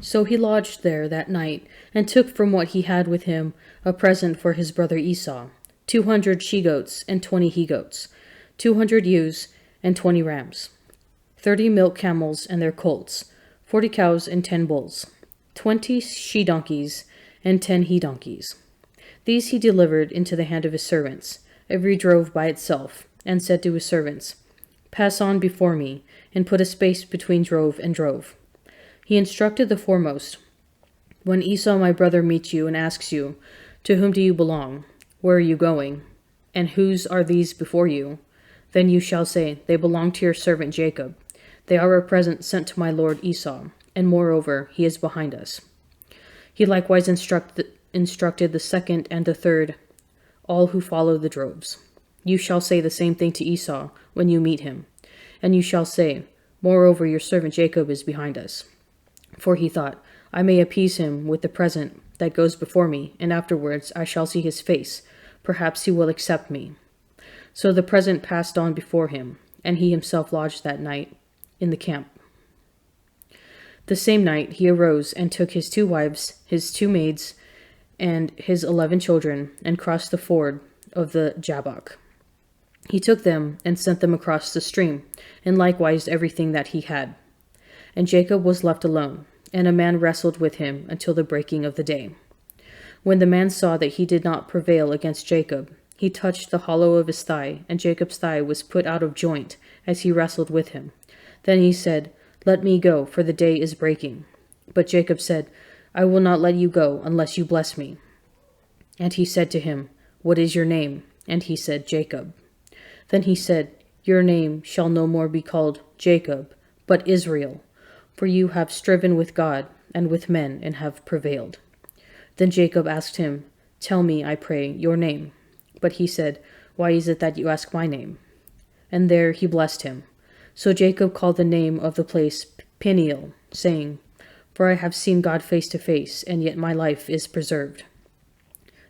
So he lodged there that night, and took from what he had with him a present for his brother Esau, 200 she-goats and 20 he-goats, 200 ewes and 20 rams, 30 milk camels and their colts, 40 cows and 10 bulls, 20 she-donkeys and 10 he-donkeys. These he delivered into the hand of his servants, every drove by itself, and said to his servants, "Pass on before me, and put a space between drove and drove." He instructed the foremost, "When Esau my brother meets you and asks you, 'To whom do you belong? Where are you going? And whose are these before you?' Then you shall say, 'They belong to your servant Jacob. They are a present sent to my lord Esau, and moreover, he is behind us.'" He likewise instructed the second and the third, all who follow the droves. "You shall say the same thing to Esau when you meet him. And you shall say, 'Moreover, your servant Jacob is behind us.'" For he thought, "I may appease him with the present that goes before me, and afterwards I shall see his face. Perhaps he will accept me." So the present passed on before him, and he himself lodged that night in the camp. The same night he arose and took his 2 wives, his 2 maids, and his 11 children, and crossed the ford of the Jabbok. He took them and sent them across the stream, and likewise everything that he had. And Jacob was left alone, and a man wrestled with him until the breaking of the day. When the man saw that he did not prevail against Jacob, he touched the hollow of his thigh, and Jacob's thigh was put out of joint as he wrestled with him. Then he said, "Let me go, for the day is breaking." But Jacob said, "I will not let you go unless you bless me." And he said to him, "What is your name?" And he said, "Jacob." Then he said, "Your name shall no more be called Jacob, but Israel, for you have striven with God and with men and have prevailed." Then Jacob asked him, "Tell me, I pray, your name." But he said, "Why is it that you ask my name?" And there he blessed him. So Jacob called the name of the place Peniel, saying, "For I have seen God face to face, and yet my life is preserved."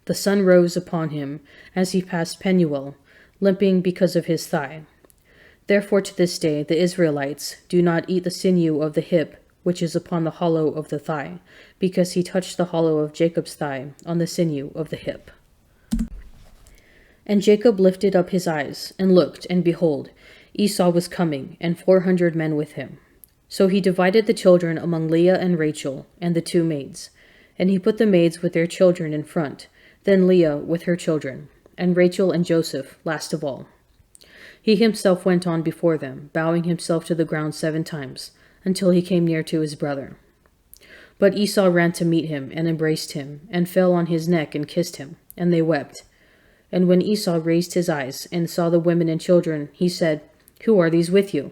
The sun rose upon him as he passed Penuel, limping because of his thigh. Therefore to this day the Israelites do not eat the sinew of the hip which is upon the hollow of the thigh, because he touched the hollow of Jacob's thigh on the sinew of the hip. And Jacob lifted up his eyes, and looked, and behold, Esau was coming, and 400 men with him. So he divided the children among Leah and Rachel, and the 2 maids. And he put the maids with their children in front, then Leah with her children, and Rachel and Joseph last of all. He himself went on before them, bowing himself to the ground 7 times, until he came near to his brother. But Esau ran to meet him, and embraced him, and fell on his neck and kissed him, and they wept. And when Esau raised his eyes, and saw the women and children, he said, "Who are these with you?"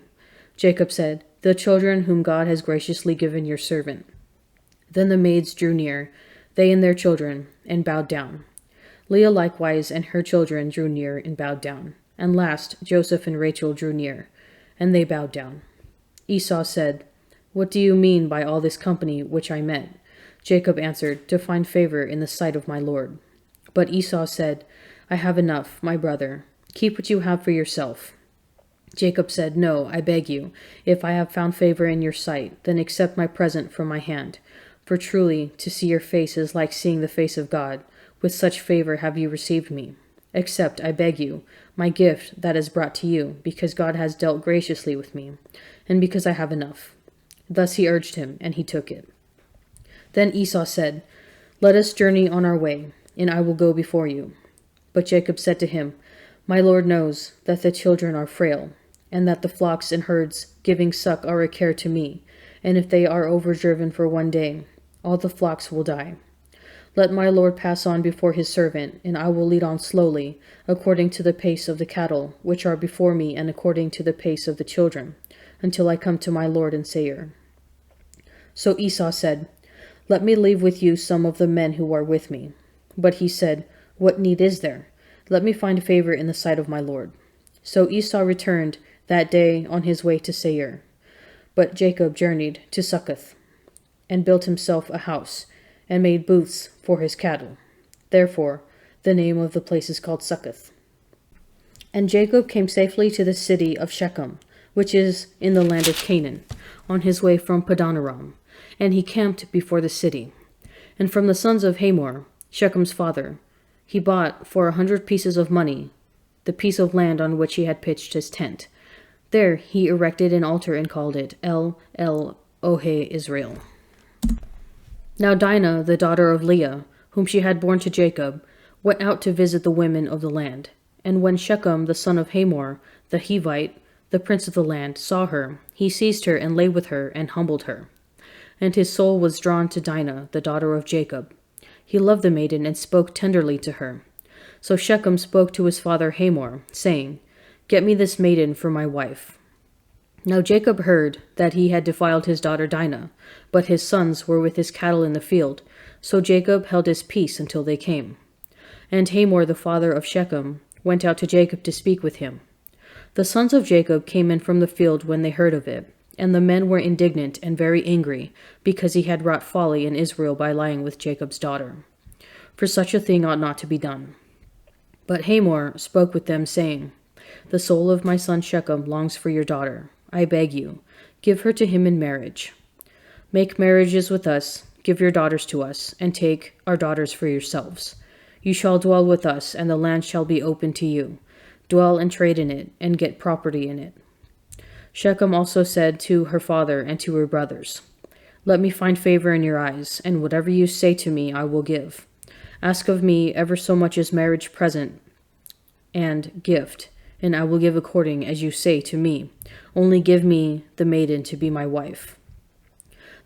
Jacob said, "The children whom God has graciously given your servant." Then the maids drew near, they and their children, and bowed down. Leah likewise and her children drew near and bowed down. And last Joseph and Rachel drew near, and they bowed down. Esau said, "What do you mean by all this company which I met?" Jacob answered, "To find favor in the sight of my lord." But Esau said, "I have enough, my brother. Keep what you have for yourself." Jacob said, "No, I beg you, if I have found favor in your sight, then accept my present from my hand. For truly, to see your face is like seeing the face of God. With such favor have you received me. Accept, I beg you, my gift that is brought to you, because God has dealt graciously with me, and because I have enough." Thus he urged him, and he took it. Then Esau said, "Let us journey on our way, and I will go before you." But Jacob said to him, "My Lord knows that the children are frail, and that the flocks and herds giving suck are a care to me, and if they are overdriven for 1 day, all the flocks will die. Let my Lord pass on before his servant, and I will lead on slowly, according to the pace of the cattle, which are before me, and according to the pace of the children, until I come to my Lord in Seir." So Esau said, "Let me leave with you some of the men who are with me." But he said, "What need is there? Let me find favor in the sight of my Lord." So Esau returned that day on his way to Seir. But Jacob journeyed to Succoth, and built himself a house, and made booths for his cattle. Therefore the name of the place is called Succoth. And Jacob came safely to the city of Shechem, which is in the land of Canaan, on his way from Padanaram. and he camped before the city. And from the sons of Hamor, Shechem's father, he bought for 100 pieces of money the piece of land on which he had pitched his tent. There he erected an altar and called it El Ohe Israel. Now Dinah, the daughter of Leah, whom she had borne to Jacob, went out to visit the women of the land. And when Shechem, the son of Hamor, the Hivite, the prince of the land, saw her, he seized her and lay with her and humbled her. And his soul was drawn to Dinah, the daughter of Jacob. He loved the maiden and spoke tenderly to her. So Shechem spoke to his father Hamor, saying, "Get me this maiden for my wife." Now Jacob heard that he had defiled his daughter Dinah, but his sons were with his cattle in the field, so Jacob held his peace until they came. And Hamor, the father of Shechem, went out to Jacob to speak with him. The sons of Jacob came in from the field when they heard of it, and the men were indignant and very angry, because he had wrought folly in Israel by lying with Jacob's daughter. For such a thing ought not to be done. But Hamor spoke with them, saying, "The soul of my son Shechem longs for your daughter. I beg you, give her to him in marriage. Make marriages with us, give your daughters to us, and take our daughters for yourselves. You shall dwell with us, and the land shall be open to you. Dwell and trade in it, and get property in it." Shechem also said to her father and to her brothers, "Let me find favor in your eyes, and whatever you say to me I will give. Ask of me ever so much as marriage present and gift, and I will give according as you say to me. Only give me the maiden to be my wife."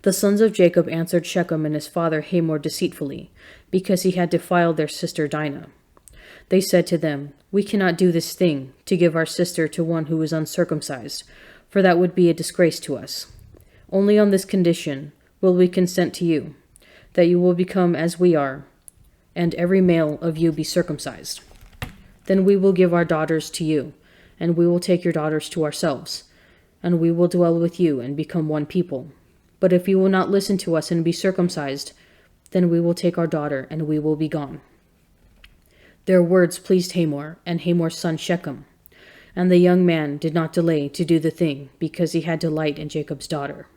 The sons of Jacob answered Shechem and his father Hamor deceitfully, because he had defiled their sister Dinah. They said to them, "We cannot do this thing, to give our sister to one who is uncircumcised, for that would be a disgrace to us. Only on this condition will we consent to you, that you will become as we are, and every male of you be circumcised. Then we will give our daughters to you, and we will take your daughters to ourselves, and we will dwell with you and become one people. But if you will not listen to us and be circumcised, then we will take our daughter, and we will be gone." Their words pleased Hamor and Hamor's son Shechem, and the young man did not delay to do the thing, because he had delight in Jacob's daughter.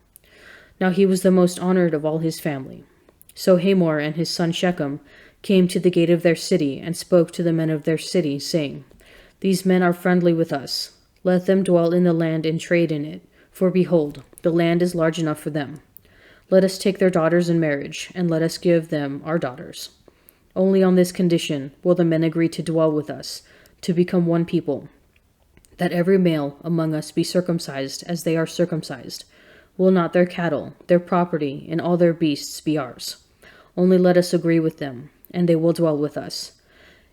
Now he was the most honored of all his family. So Hamor and his son Shechem came to the gate of their city and spoke to the men of their city, saying, "These men are friendly with us. Let them dwell in the land and trade in it, for behold, the land is large enough for them. Let us take their daughters in marriage, and let us give them our daughters. Only on this condition will the men agree to dwell with us, to become one people, that every male among us be circumcised as they are circumcised. Will not their cattle, their property, and all their beasts be ours? Only let us agree with them, and they will dwell with us."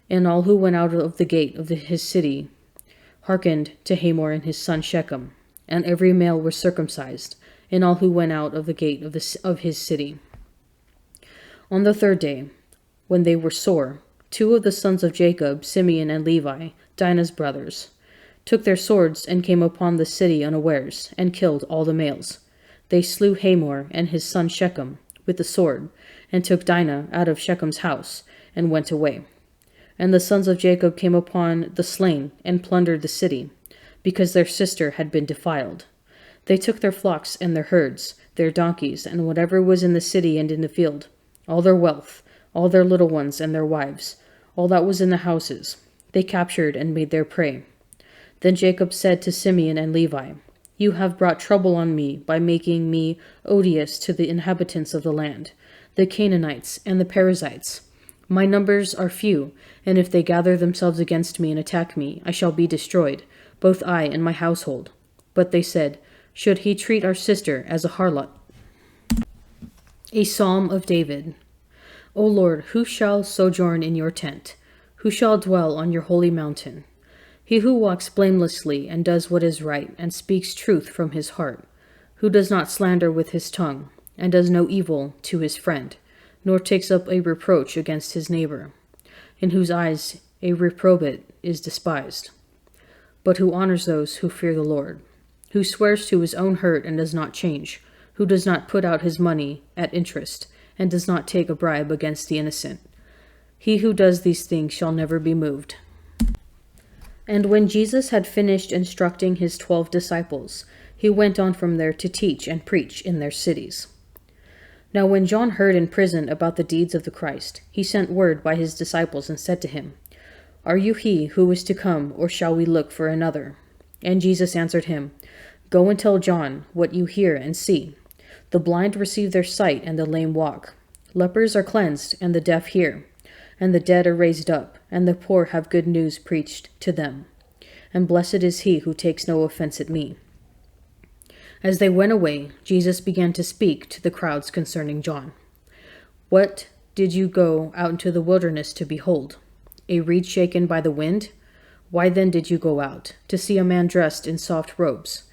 And all who went out of the gate of his city hearkened to Hamor and his son Shechem, and every male was circumcised, and all who went out of the gate of his city. On the third day, when they were sore, two of the sons of Jacob, Simeon and Levi, Dinah's brothers, took their swords and came upon the city unawares, and killed all the males. They slew Hamor and his son Shechem with the sword, and took Dinah out of Shechem's house, and went away. And the sons of Jacob came upon the slain, and plundered the city, because their sister had been defiled. They took their flocks and their herds, their donkeys, and whatever was in the city and in the field, all their wealth, all their little ones and their wives, all that was in the houses, they captured and made their prey. Then Jacob said to Simeon and Levi, "You have brought trouble on me by making me odious to the inhabitants of the land, the Canaanites and the Perizzites. My numbers are few, and if they gather themselves against me and attack me, I shall be destroyed, both I and my household." But they said, "Should he treat our sister as a harlot?" A Psalm of David. O Lord, who shall sojourn in your tent? Who shall dwell on your holy mountain? He who walks blamelessly and does what is right, and speaks truth from his heart, who does not slander with his tongue, and does no evil to his friend, nor takes up a reproach against his neighbor, in whose eyes a reprobate is despised, but who honors those who fear the Lord, who swears to his own hurt and does not change, who does not put out his money at interest, and does not take a bribe against the innocent. He who does these things shall never be moved. And when Jesus had finished instructing his 12 disciples, he went on from there to teach and preach in their cities. Now when John heard in prison about the deeds of the Christ, he sent word by his disciples and said to him, Are you he who is to come, or shall we look for another? And Jesus answered him, Go and tell John what you hear and see. The blind receive their sight, and the lame walk. Lepers are cleansed, and the deaf hear. And the dead are raised up, and the poor have good news preached to them. And blessed is he who takes no offense at me. As they went away, Jesus began to speak to the crowds concerning John. What did you go out into the wilderness to behold? A reed shaken by the wind? Why then did you go out? To see a man dressed in soft robes?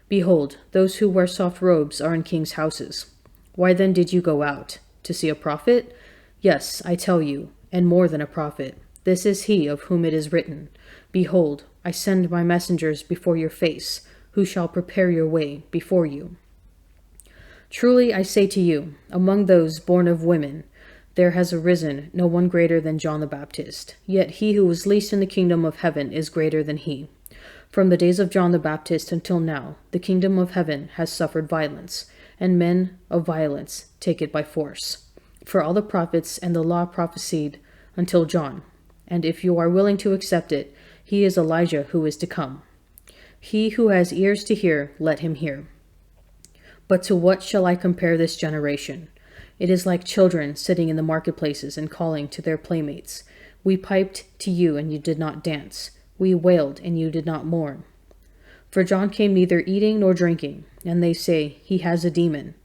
Behold, those who wear soft robes are in kings' houses. Why then did you go out? To see a prophet? Yes, I tell you, and more than a prophet. This is he of whom it is written, Behold, I send my messengers before your face, who shall prepare your way before you. Truly I say to you, among those born of women, there has arisen no one greater than John the Baptist. Yet he who is least in the kingdom of heaven is greater than he. From the days of John the Baptist until now, the kingdom of heaven has suffered violence, and men of violence take it by force. For all the prophets and the law prophesied until John. And if you are willing to accept it, he is Elijah who is to come. He who has ears to hear, let him hear. But to what shall I compare this generation? It is like children sitting in the marketplaces and calling to their playmates. We piped to you, and you did not dance. We wailed, and you did not mourn. For John came neither eating nor drinking, and they say, He has a demon.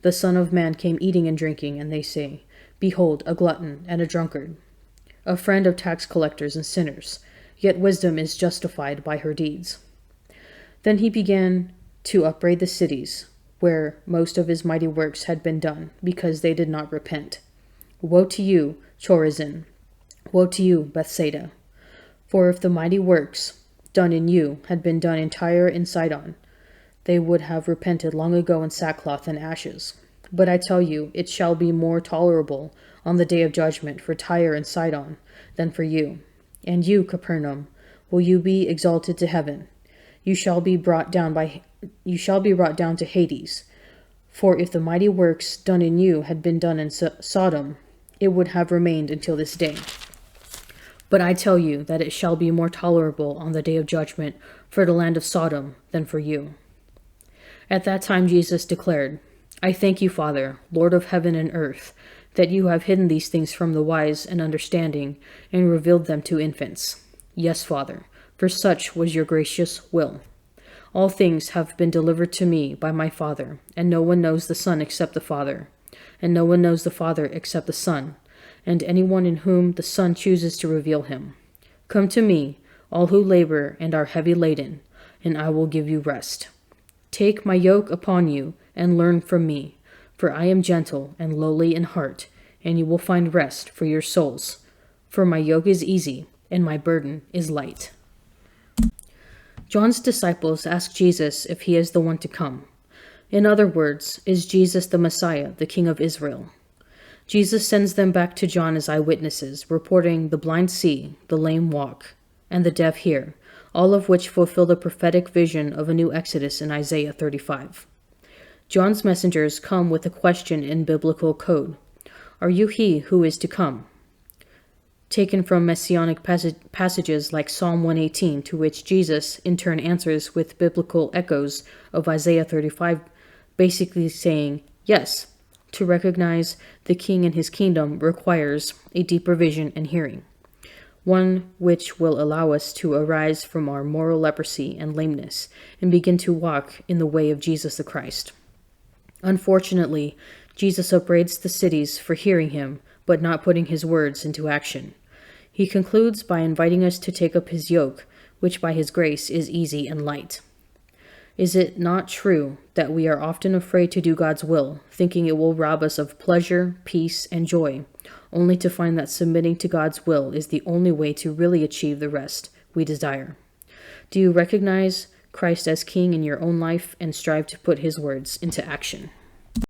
The Son of Man came eating and drinking, and they say, Behold, a glutton and a drunkard, a friend of tax collectors and sinners. Yet wisdom is justified by her deeds. Then he began to upbraid the cities where most of his mighty works had been done, because they did not repent. Woe to you, Chorazin! Woe to you, Bethsaida! For if the mighty works done in you had been done in Tyre and Sidon, they would have repented long ago in sackcloth and ashes. But I tell you, it shall be more tolerable on the day of judgment for Tyre and Sidon than for you. And you, Capernaum, will you be exalted to heaven? You shall be brought down to Hades. For if the mighty works done in you had been done in Sodom, it would have remained until this day. But I tell you that it shall be more tolerable on the day of judgment for the land of Sodom than for you. At that time Jesus declared, I thank you, Father, Lord of heaven and earth, that you have hidden these things from the wise and understanding and revealed them to infants. Yes, Father, for such was your gracious will. All things have been delivered to me by my Father, and no one knows the Son except the Father, and no one knows the Father except the Son, and anyone in whom the Son chooses to reveal him. Come to me, all who labor and are heavy laden, and I will give you rest. Take my yoke upon you, and learn from me, for I am gentle and lowly in heart, and you will find rest for your souls. For my yoke is easy, and my burden is light. John's disciples ask Jesus if he is the one to come. In other words, is Jesus the Messiah, the King of Israel? Jesus sends them back to John as eyewitnesses, reporting the blind see, the lame walk, and the deaf hear, all of which fulfill the prophetic vision of a new Exodus in Isaiah 35. John's messengers come with a question in biblical code. Are you he who is to come? Taken from messianic passages like Psalm 118, to which Jesus in turn answers with biblical echoes of Isaiah 35, basically saying, yes, to recognize the king and his kingdom requires a deeper vision and hearing, one which will allow us to arise from our moral leprosy and lameness and begin to walk in the way of Jesus the Christ. Unfortunately, Jesus upbraids the cities for hearing him, but not putting his words into action. He concludes by inviting us to take up his yoke, which by his grace is easy and light. Is it not true that we are often afraid to do God's will, thinking it will rob us of pleasure, peace, and joy, only to find that submitting to God's will is the only way to really achieve the rest we desire? Do you recognize Christ as King in your own life and strive to put his words into action?